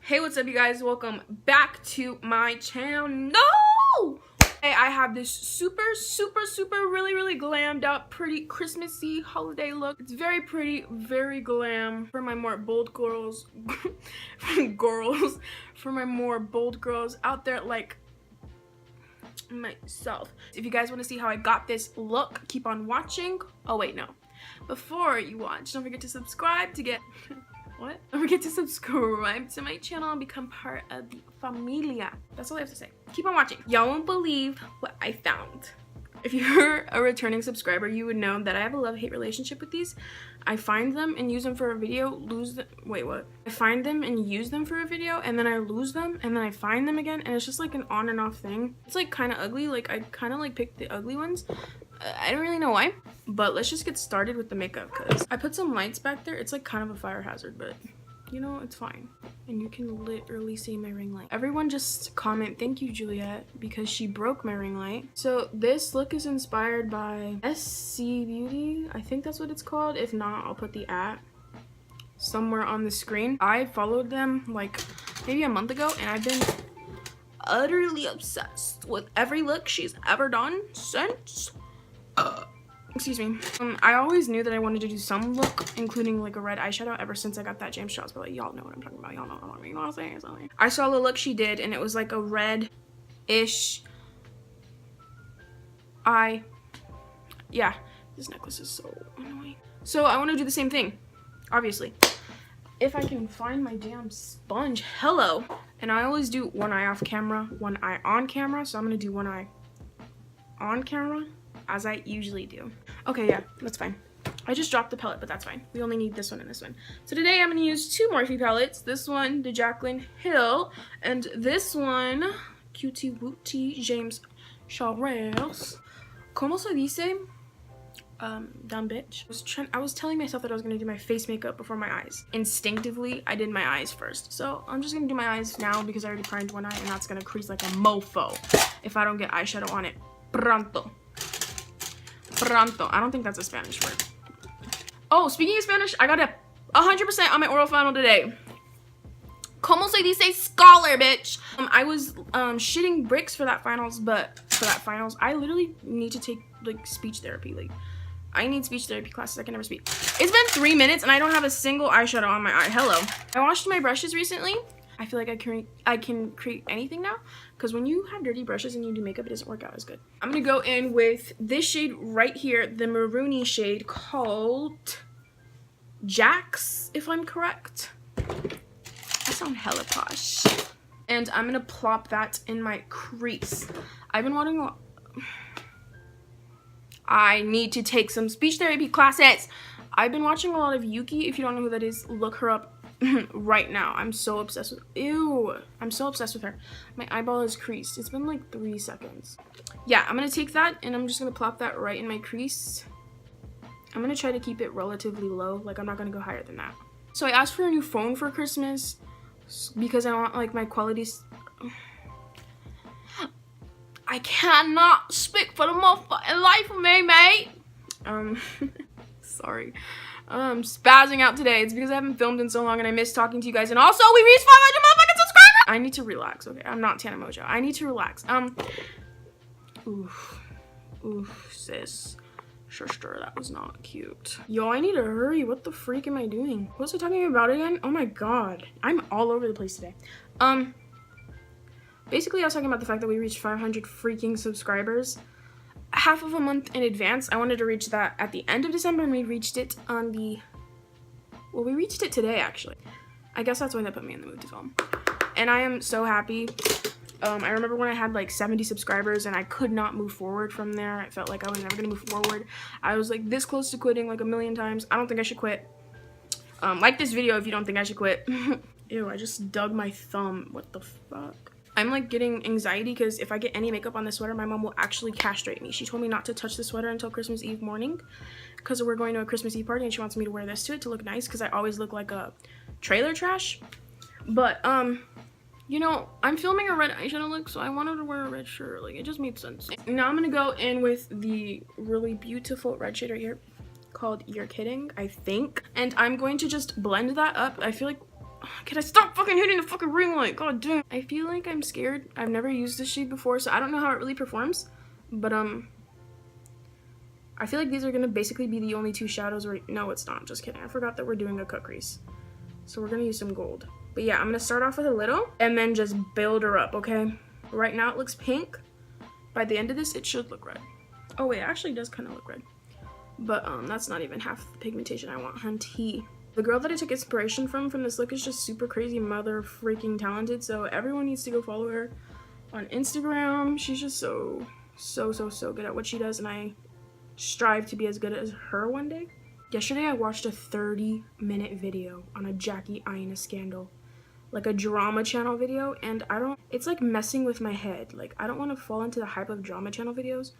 Hey, what's up you guys? Welcome back to my channel. No! Hey, I have this super really glammed up, pretty Christmassy holiday look. It's very pretty, very glam for my more bold girls. For my more bold girls out there like myself. If you guys want to see how I got this look, keep on watching. Oh wait, no. Before you watch, don't forget to subscribe to get what? Don't forget to subscribe to my channel and become part of the familia. That's all I have to say. Keep on watching. Y'all won't believe what I found. If you're a returning subscriber, you would know that I have a love-hate relationship with these. I find them and use them for a video, lose them. Wait, what? I find them and use them for a video, and then I lose them, and then I find them again, and it's just like an on and off thing. It's like kind of ugly. Like I kind of like picked the ugly ones. I don't really know why, but let's just get started with the makeup because I put some lights back there. It's like kind of a fire hazard, but you know, it's fine. And you can literally see my ring light. Everyone just comment, thank you, Juliet, because she broke my ring light. So this look is inspired by SC Beauty. I think that's what it's called. If not, I'll put the @ somewhere on the screen. I followed them like maybe a month ago, and I've been utterly obsessed with every look she's ever done since. Excuse me. I always knew that I wanted to do some look, including like a red eyeshadow, ever since I got that James Charles palette. Y'all know what I'm talking about. Y'all know what I'm saying. I saw the look she did, and it was like a red-ish eye. Yeah, this necklace is so annoying. So I want to do the same thing, obviously. If I can find my damn sponge. Hello. And I always do one eye off camera, one eye on camera. So I'm going to do one eye on camera, as I usually do. Okay, yeah, that's fine. I just dropped the palette, but that's fine. We only need this one and this one. So today I'm going to use two Morphe palettes. This one, the Jaclyn Hill, and this one, Cutie Wootie James Charles. Como se dice? Dumb bitch. I was telling myself that I was going to do my face makeup before my eyes. Instinctively, I did my eyes first. So I'm just going to do my eyes now because I already primed one eye, and that's going to crease like a mofo if I don't get eyeshadow on it. Pronto. I don't think that's a Spanish word. Oh, speaking of Spanish, I got a 100% on my oral final today. Como se dice scholar, bitch? I was shitting bricks for that finals, but for that finals, I literally need to take like speech therapy. Like, I need speech therapy classes. I can never speak. It's been 3 minutes and I don't have a single eyeshadow on my eye. Hello. I washed my brushes recently. I feel like I can create anything now, because when you have dirty brushes and you do makeup, it doesn't work out as good. I'm gonna go in with this shade right here, the maroony shade called Jax, if I'm correct. I sound hella posh. And I'm gonna plop that in my crease. I've been wanting a lot. I need to take some speech therapy classes. I've been watching a lot of Yuki. If you don't know who that is, look her up right now. I'm so obsessed with I'm so obsessed with her. My eyeball is creased. It's been like 3 seconds. Yeah, I'm gonna take that and I'm just gonna plop that right in my crease. I'm gonna try to keep it relatively low. Like, I'm not gonna go higher than that. So I asked for a new phone for Christmas because I want like my qualities. I cannot speak for the motherfucking life of me, mate. Sorry. I'm spazzing out today. It's because I haven't filmed in so long and I miss talking to you guys. And also, we reached 500 motherfucking subscribers! I need to relax, okay? I'm not Tana Mojo. I need to relax. Oof, sis. Sure, that was not cute. Yo, I need to hurry. What the freak am I doing? What was I talking about again? Oh my god. I'm all over the place today. Basically, I was talking about the fact that we reached 500 freaking subscribers. Half of a month in advance. I wanted to reach that at the end of December, and we reached it on the... Well, we reached it today, actually. I guess that's why that put me in the mood to film. And I am so happy. I remember when I had like 70 subscribers and I could not move forward from there. I felt like I was never gonna move forward. I was like this close to quitting like a million times. I don't think I should quit. Like this video if you don't think I should quit. Ew, I just dug my thumb. What the fuck? I'm like getting anxiety because if I get any makeup on this sweater, my mom will actually castrate me. She told me not to touch the sweater until Christmas Eve morning because we're going to a Christmas Eve party and she wants me to wear this to it to look nice because I always look like a trailer trash. But, you know, I'm filming a red eyeshadow look, so I wanted to wear a red shirt. Like, it just made sense. Now I'm gonna go in with the really beautiful red shade right here called You're Kidding, I think. And I'm going to just blend that up. I feel like Can I stop fucking hitting the fucking ring light? God damn. I feel like I'm scared. I've never used this shade before, so I don't know how it really performs. But, I feel like these are gonna basically be the only two shadows right. No, it's not. Just kidding. I forgot that we're doing a cut crease. So we're gonna use some gold. But yeah, I'm gonna start off with a little and then just build her up, okay? Right now it looks pink. By the end of this, it should look red. Oh wait, it actually does kind of look red. But that's not even half the pigmentation I want, hunty. The girl that I took inspiration from this look is just super crazy mother freaking talented. So everyone needs to go follow her on Instagram. She's just so good at what she does, and I strive to be as good as her one day. Yesterday I watched a 30-minute video on a Jaclyn scandal, like a drama channel video, and it's like messing with my head. Like, I don't want to fall into the hype of drama channel videos,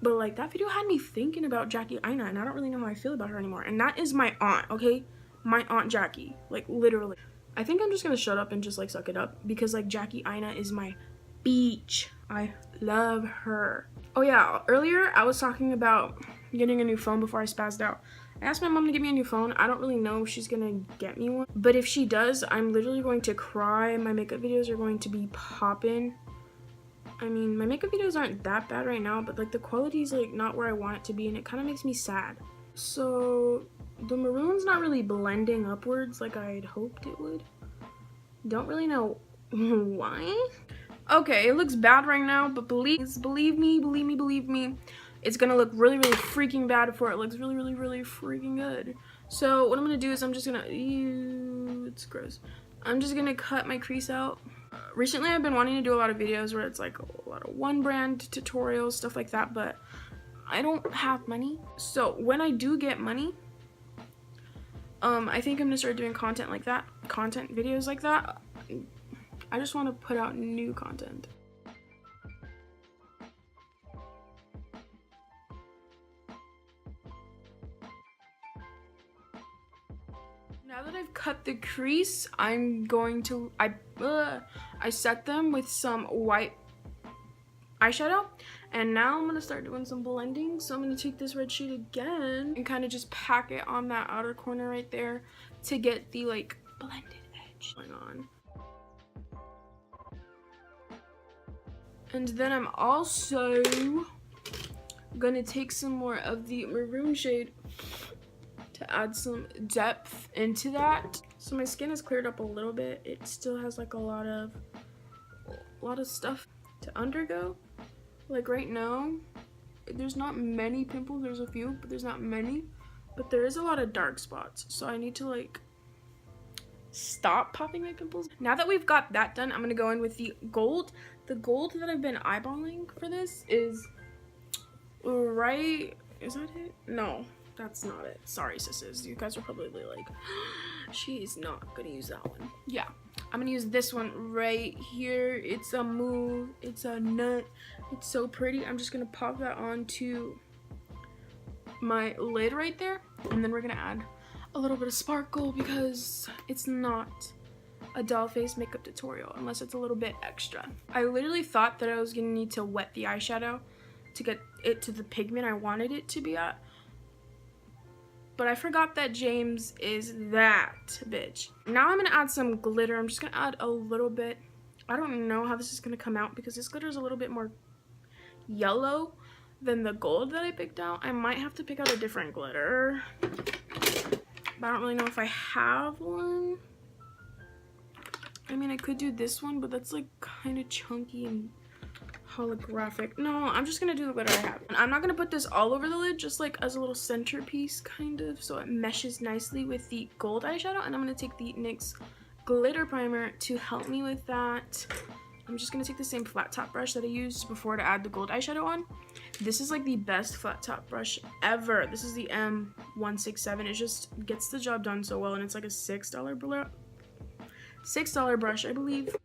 but like that video had me thinking about Jaclyn, and I don't really know how I feel about her anymore. And that is my aunt, okay? My aunt Jackie, like literally. I think I'm just gonna shut up and just like suck it up, because like Jaclyn is my beach. I love her. Oh yeah, earlier I was talking about getting a new phone before I spazzed out. I asked my mom to get me a new phone. I don't really know if she's gonna get me one, but if she does, I'm literally going to cry. My makeup videos are going to be popping. I mean, my makeup videos aren't that bad right now, but like the quality is like not where I want it to be, and it kind of makes me sad. So the maroon's not really blending upwards like I'd hoped it would. Don't really know why. Okay, it looks bad right now, but believe me, it's gonna look really freaking bad before it looks really freaking good. So what I'm gonna do is I'm just gonna, it's gross. I'm just gonna cut my crease out. Recently I've been wanting to do a lot of videos where it's like a lot of one brand tutorials, stuff like that, but I don't have money. So when I do get money, I think I'm gonna start doing content like that, videos like that. I just want to put out new content. Now that I've cut the crease, I'm going to, I set them with some white eyeshadow, and now I'm gonna start doing some blending. So I'm gonna take this red shade again and kind of just pack it on that outer corner right there to get the like blended edge going on. And then I'm also gonna take some more of the maroon shade to add some depth into that. So my skin has cleared up a little bit. It still has like a lot of stuff to undergo. Like right now, there's not many pimples. There's a few, but there's not many. But there is a lot of dark spots. So I need to like stop popping my pimples. Now that we've got that done, I'm gonna go in with the gold. The gold that I've been eyeballing for this is right, is that it? No, that's not it. Sorry, sisters. You guys are probably like, she's not gonna use that one. Yeah, I'm gonna use this one right here. It's a move, it's a nut. It's so pretty. I'm just gonna pop that onto my lid right there, and then we're gonna add a little bit of sparkle because it's not a doll face makeup tutorial unless it's a little bit extra. I literally thought that I was gonna need to wet the eyeshadow to get it to the pigment I wanted it to be at, but I forgot that James is that bitch. Now I'm gonna add some glitter. I'm just gonna add a little bit. I don't know how this is gonna come out because this glitter is a little bit more yellow than the gold that I picked out. I might have to pick out a different glitter, but I don't really know if I have one. I mean, I could do this one, but that's like kind of chunky and holographic. No, I'm just gonna do the glitter I have. And I'm not gonna put this all over the lid, just like as a little centerpiece kind of, so it meshes nicely with the gold eyeshadow. And I'm gonna take the NYX glitter primer to help me with that. I'm just gonna take the same flat top brush that I used before to add the gold eyeshadow on. This is like the best flat top brush ever. This is the M167. It just gets the job done so well, and it's like a $6 brush, I believe.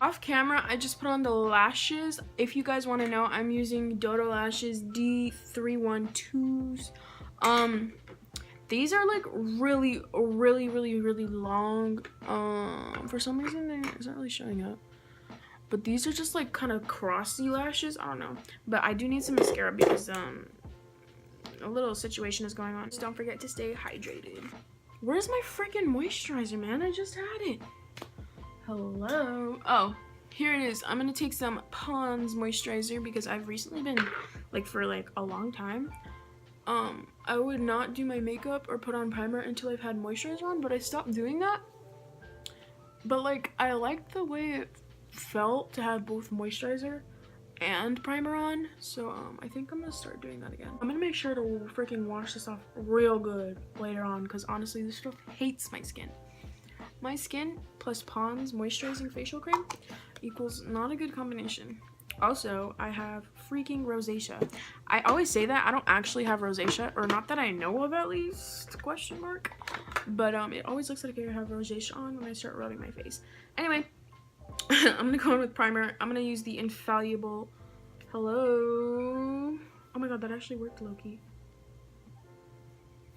Off camera, I just put on the lashes. If you guys want to know, I'm using Dodo lashes D312s. These are like really long. For some reason, it's not really showing up. But these are just like kind of crossy lashes. I don't know. But I do need some mascara because a little situation is going on. Just don't forget to stay hydrated. Where's my freaking moisturizer, man? I just had it. Hello. Oh, here it is. I'm gonna take some Pond's moisturizer because I've recently been, like, for like a long time, I would not do my makeup or put on primer until I've had moisturizer on, but I stopped doing that. But like, I liked the way it felt to have both moisturizer and primer on, so I think I'm gonna start doing that again. I'm gonna make sure to freaking wash this off real good later on, because honestly this stuff hates my skin. My skin plus Pond's moisturizing facial cream equals not a good combination. Also, I have freaking rosacea. I always say that I don't actually have rosacea, or not that I know of at least, question mark, but it always looks like I have rosacea on when I start rubbing my face. Anyway, I'm gonna go in with primer. I'm gonna use the infallible, hello, oh my god, that actually worked, low-key.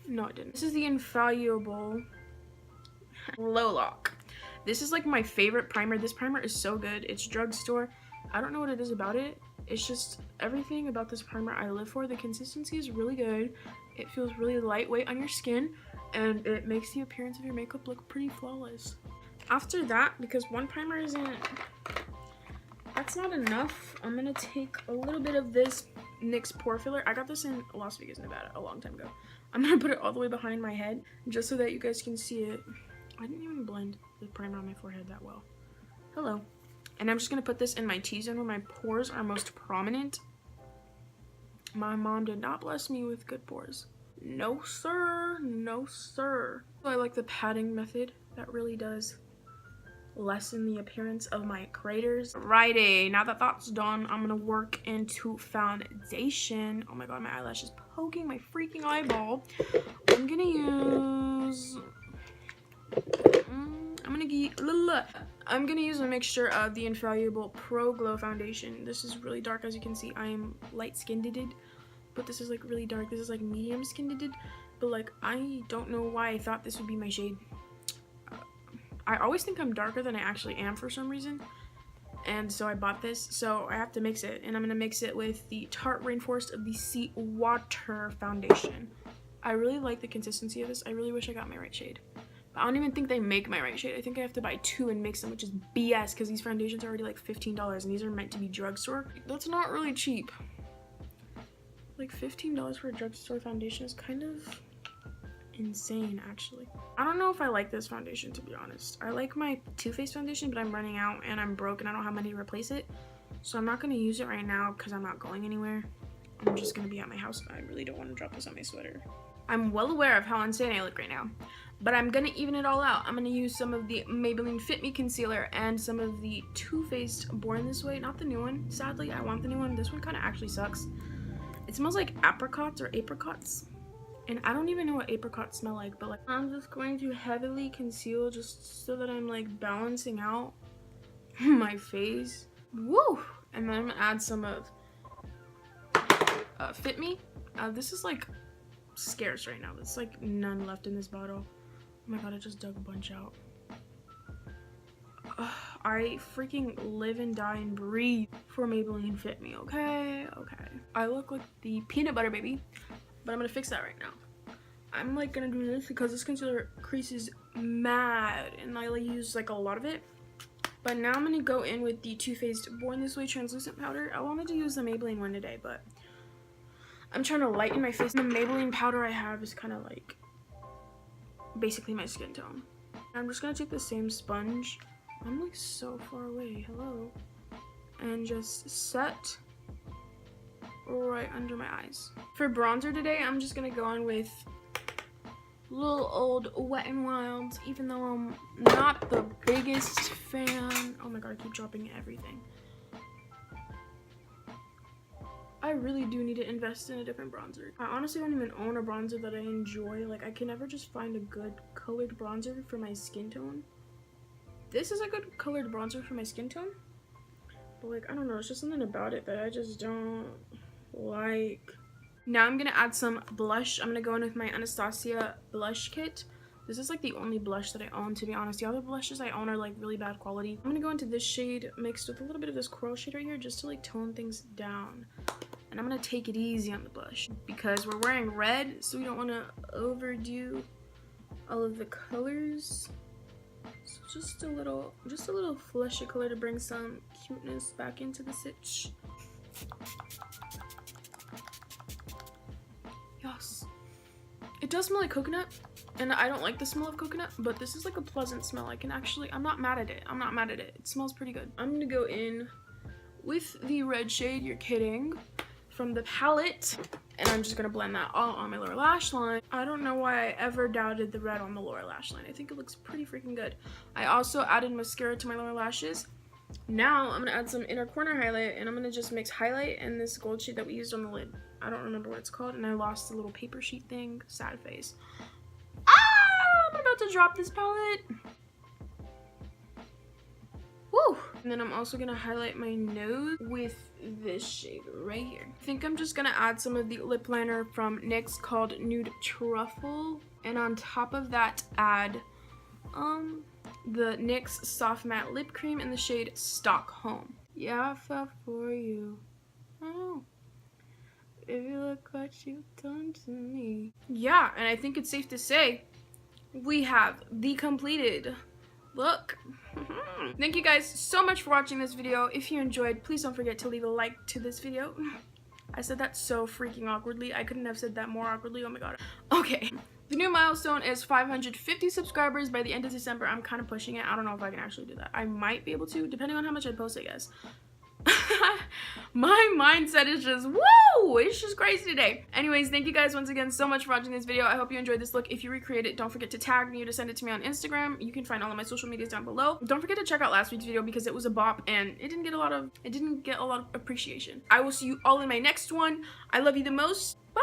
No, it didn't. This is the infallible Low Lock. This is like my favorite primer. This primer is so good. It's drugstore. I don't know what it is about it. It's just everything about this primer I live for. The consistency is really good. It feels really lightweight on your skin, and it makes the appearance of your makeup look pretty flawless. After that, because one primer that's not enough, I'm gonna take a little bit of this NYX pore filler. I got this in Las Vegas, Nevada a long time ago. I'm gonna put it all the way behind my head just so that you guys can see it. I didn't even blend the primer on my forehead that well. Hello. And I'm just gonna put this in my T-zone where my pores are most prominent. My mom did not bless me with good pores. No sir, no sir. I like the patting method. That really does lessen the appearance of my craters. Righty, now that that's done, I'm gonna work into foundation. Oh my god, my eyelash is poking my freaking eyeball. I'm gonna use a mixture of the infallible Pro Glow foundation. This is really dark, as you can see. I am light skinned, but this is like really dark. This is like medium skinned, but like I don't know why I thought this would be my shade. I always think I'm darker than I actually am for some reason, and so I bought this, so I have to mix it, and I'm gonna mix it with the Tarte Rainforest of the Sea Water foundation. I really like the consistency of this. I really wish I got my right shade. I don't even think they make my right shade. I think I have to buy two and mix them, which is BS, because these foundations are already like $15, and these are meant to be drugstore. That's not really cheap. Like $15 for a drugstore foundation is kind of insane, actually. I don't know if I like this foundation, to be honest. I like my Too Faced foundation, but I'm running out and I'm broke and I don't have money to replace it, so I'm not going to use it right now because I'm not going anywhere. I'm just going to be at my house. I really don't want to drop this on my sweater. I'm well aware of how insane I look right now, but I'm gonna even it all out. I'm gonna use some of the Maybelline Fit Me concealer and some of the Too Faced Born This Way, not the new one. Sadly, I want the new one. This one kind of actually sucks. It smells like apricots or apricots, and I don't even know what apricots smell like, but like I'm just going to heavily conceal just so that I'm like balancing out my face. Woo! And then I'm gonna add some of Fit Me. This is like scarce right now. There's like none left in this bottle. Oh my god, I just dug a bunch out. I freaking live and die and breathe for Maybelline Fit Me, okay? Okay. I look like the peanut butter baby, but I'm gonna fix that right now. I'm like gonna do this because this concealer creases mad and I use like a lot of it. But now I'm gonna go in with the Too Faced Born This Way translucent powder. I wanted to use the Maybelline one today, but I'm trying to lighten my face. The Maybelline powder I have is kind of like basically my skin tone. I'm just gonna take the same sponge. I'm like so far away, hello. And just set right under my eyes. For bronzer today, I'm just gonna go on with little old Wet n Wild, even though I'm not the biggest fan. Oh my god, I keep dropping everything. I really do need to invest in a different bronzer. I honestly don't even own a bronzer that I enjoy. Like, I can never just find a good colored bronzer for my skin tone. This is a good colored bronzer for my skin tone, but like, I don't know, it's just something about it that I just don't like. Now I'm gonna add some blush. I'm gonna go in with my Anastasia blush kit. This is like the only blush that I own, to be honest. The other blushes I own are like really bad quality. I'm gonna go into this shade mixed with a little bit of this coral shade right here just to like tone things down. And I'm gonna take it easy on the blush because we're wearing red, so we don't want to overdo all of the colors. So just a little flush of color to bring some cuteness back into the sitch. Yes. It does smell like coconut, and I don't like the smell of coconut, but this is like a pleasant smell. I'm not mad at it. I'm not mad at it. It smells pretty good. I'm gonna go in with the red shade, you're kidding, from the palette, and I'm just gonna blend that all on my lower lash line. I don't know why I ever doubted the red on the lower lash line. I think it looks pretty freaking good. I also added mascara to my lower lashes. Now I'm gonna add some inner corner highlight, and I'm gonna just mix highlight and this gold shade that we used on the lid. I don't remember what it's called, and I lost the little paper sheet thing. Sad face. Ah! I'm about to drop this palette. Woo! And then I'm also gonna highlight my nose with this shade right here. I think I'm just gonna add some of the lip liner from NYX called Nude Truffle, and on top of that add the NYX Soft Matte Lip Cream in the shade Stockholm. Yeah, I fell for you. Oh, if you look what you've done to me. Yeah, and I think it's safe to say we have the completed look. Thank you guys so much for watching this video. If you enjoyed, please don't forget to leave a like to this video. I said that so freaking awkwardly. I couldn't have said that more awkwardly. Oh my god. Okay. The new milestone is 550 subscribers by the end of December. I'm kind of pushing it. I don't know if I can actually do that. I might be able to, depending on how much I post, I guess. My mindset is just, woo! It's just crazy today. Anyways, thank you guys once again so much for watching this video. I hope you enjoyed this look. If you recreate it, don't forget to tag me or to send it to me on Instagram. You can find all of my social medias down below. Don't forget to check out last week's video because it was a bop and it didn't get a lot of appreciation. I will see you all in my next one. I love you the most. Bye!